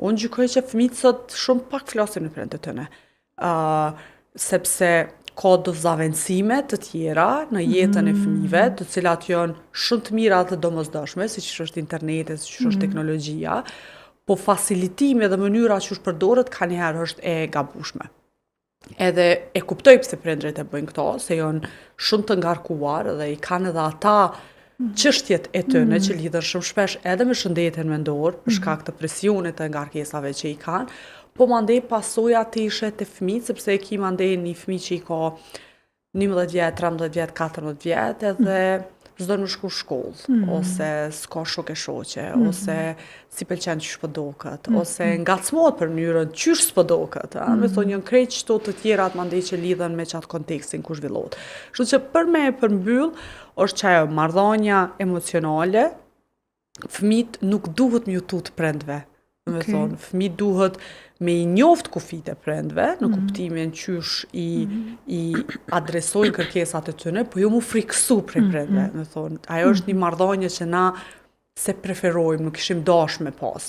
Unë gjykoj që fëmijët sot shumë pak flasin në prindët e tyre. Sepse ka dozavencime të tjera në jetën e fëmijëve, të cilat janë shumë të mira dhe domosdoshme, siç është interneti, siç është teknologjia, po facilitimi dhe mënyra që është përdoret kanjëherë është e gabueshme. Edhe e kuptoj pse prindërit e bëjnë këto, se janë shumë të ngarkuar dhe i kanë edhe ata çështjet e tyre që lidhen shumë shpesh edhe me shëndetin mendor, për shkak të presionit të ngarkesave që i kanë, po mandej pasoja të ishe të fëmijët, sepse e ki mandej një fëmijë që i ka 11 vjet, 13 vjet, 14 vjet, edhe s'do në shku shkollë, ose s'ka shok e shoqe, ose si pëlqen qysh po doket, ose ngacmohet për mënyrën qysh s'po doket. Me thonë janë krejt çto të tjerat mandej që lidhen me qatë kontekstin ku zhvillohet. Kështu që për me e përmbyll, është që ajo marrëdhënia emocionale, fëmijët nuk duhet m'ju tut prindve. Me thonë, fëmijët duhet me i njoft kufit e prindve, në kuptimin qysh i adresojnë kërkesat e tyre, po jo mu friksu prej prindve. Me thonë, ajo është një marrëdhënie që na se preferojmë, nuk ishim dash me pas.